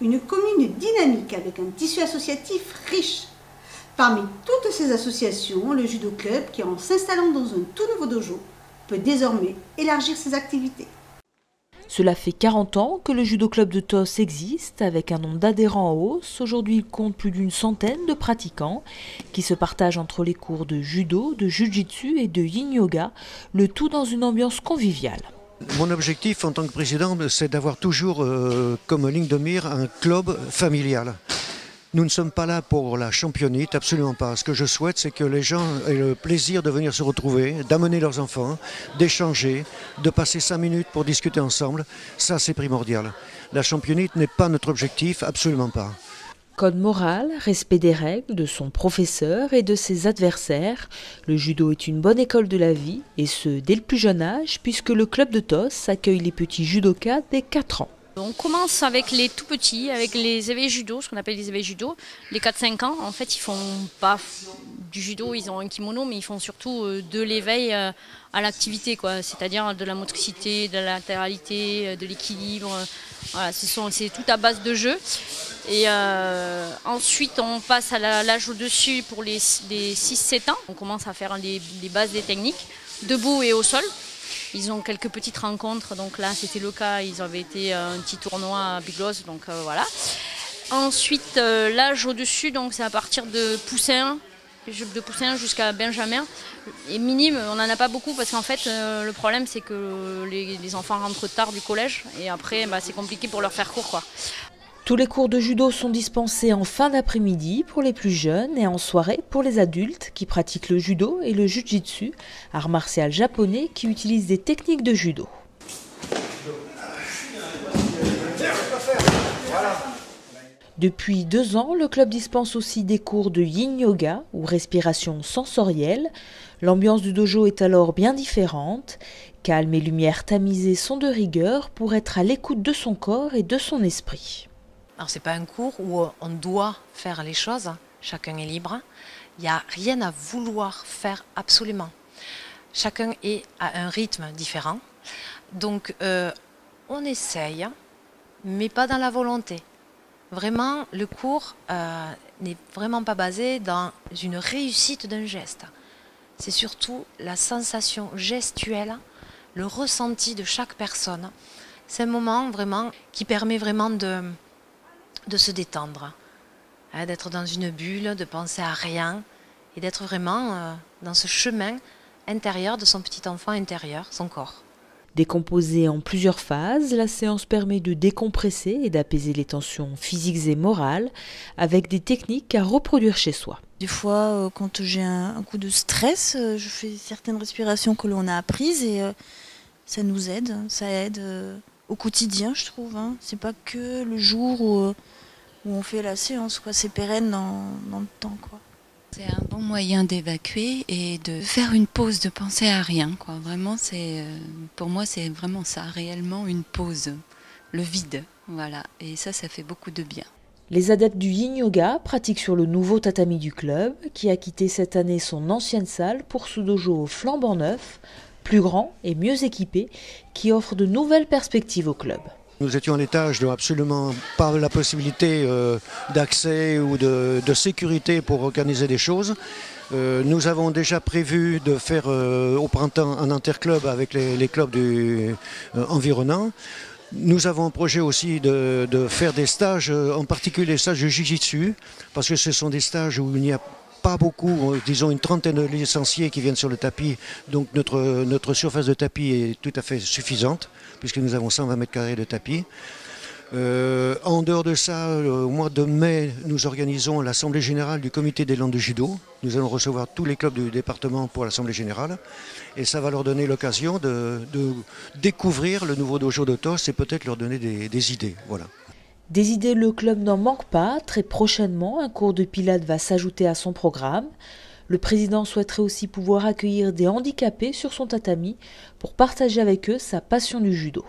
une commune dynamique avec un tissu associatif riche. Parmi toutes ces associations, le Judo Club, qui en s'installant dans un tout nouveau dojo, peut désormais élargir ses activités. Cela fait 40 ans que le Judo Club de Tos existe, avec un nombre d'adhérents en hausse. Aujourd'hui, il compte plus d'une centaine de pratiquants qui se partagent entre les cours de judo, de jiu-jitsu et de yin yoga, le tout dans une ambiance conviviale. Mon objectif en tant que président, c'est d'avoir toujours comme ligne de mire un club familial. Nous ne sommes pas là pour la championnite, absolument pas. Ce que je souhaite, c'est que les gens aient le plaisir de venir se retrouver, d'amener leurs enfants, d'échanger, de passer 5 minutes pour discuter ensemble. Ça, c'est primordial. La championnite n'est pas notre objectif, absolument pas. Code moral, respect des règles de son professeur et de ses adversaires. Le judo est une bonne école de la vie, et ce, dès le plus jeune âge, puisque le club de Tos accueille les petits judokas dès 4 ans. On commence avec les tout petits, avec les éveils judo, ce qu'on appelle les éveils judo. Les 4-5 ans, en fait, ils font pas du judo, ils ont un kimono, mais ils font surtout de l'éveil à l'activité, quoi. C'est-à-dire de la motricité, de la latéralité, de l'équilibre. Voilà, c'est tout à base de jeu. Et ensuite, on passe à l'âge au-dessus pour les 6-7 ans. On commence à faire les bases des techniques, debout et au sol. Ils ont quelques petites rencontres, donc là c'était le cas, ils avaient été à un petit tournoi à Biglos, donc voilà. Ensuite, l'âge au-dessus, donc c'est à partir de poussin jusqu'à benjamin. Et minime, on n'en a pas beaucoup parce qu'en fait le problème c'est que les enfants rentrent tard du collège et après c'est compliqué pour leur faire cours, quoi. Tous les cours de judo sont dispensés en fin d'après-midi pour les plus jeunes et en soirée pour les adultes qui pratiquent le judo et le jiu-jitsu, art martial japonais qui utilise des techniques de judo. Depuis 2 ans, le club dispense aussi des cours de yin yoga ou respiration sensorielle. L'ambiance du dojo est alors bien différente. Calme et lumière tamisée sont de rigueur pour être à l'écoute de son corps et de son esprit. Alors c'est pas un cours où on doit faire les choses, chacun est libre. Il n'y a rien à vouloir faire absolument. Chacun est à un rythme différent. Donc on essaye, mais pas dans la volonté. Vraiment, le cours n'est vraiment pas basé dans une réussite d'un geste. C'est surtout la sensation gestuelle, le ressenti de chaque personne. C'est un moment vraiment qui permet vraiment de se détendre, hein, d'être dans une bulle, de penser à rien et d'être vraiment dans ce chemin intérieur de son petit enfant intérieur, son corps. Décomposée en plusieurs phases, la séance permet de décompresser et d'apaiser les tensions physiques et morales avec des techniques à reproduire chez soi. Des fois, quand j'ai un coup de stress, je fais certaines respirations que l'on a apprises et ça nous aide, ça aide au quotidien, je trouve. Hein. C'est pas que le jour où on fait la séance, quoi. C'est pérenne dans le temps, quoi. C'est un bon moyen d'évacuer et de faire une pause, de penser à rien, quoi. Vraiment, pour moi, c'est vraiment ça, réellement une pause, le vide, voilà. Et ça fait beaucoup de bien. Les adeptes du yin yoga pratiquent sur le nouveau tatami du club, qui a quitté cette année son ancienne salle pour ce dojo flambant neuf, plus grand et mieux équipé, qui offre de nouvelles perspectives au club. Nous étions à l'étage, donc absolument pas la possibilité d'accès ou de sécurité pour organiser des choses. Nous avons déjà prévu de faire au printemps un interclub avec les clubs environnants. Nous avons un projet aussi de faire des stages, en particulier des stages de jiu-jitsu, parce que ce sont des stages où il n'y a pas beaucoup, disons une trentaine de licenciés qui viennent sur le tapis, donc notre surface de tapis est tout à fait suffisante, puisque nous avons 120 mètres carrés de tapis. En dehors de ça, au mois de mai, nous organisons l'Assemblée Générale du Comité des Landes de Judo. Nous allons recevoir tous les clubs du département pour l'Assemblée Générale. Et ça va leur donner l'occasion de découvrir le nouveau dojo de Tos et peut-être leur donner des idées. Voilà. Des idées, le club n'en manque pas. Très prochainement, un cours de pilates va s'ajouter à son programme. Le président souhaiterait aussi pouvoir accueillir des handicapés sur son tatami pour partager avec eux sa passion du judo.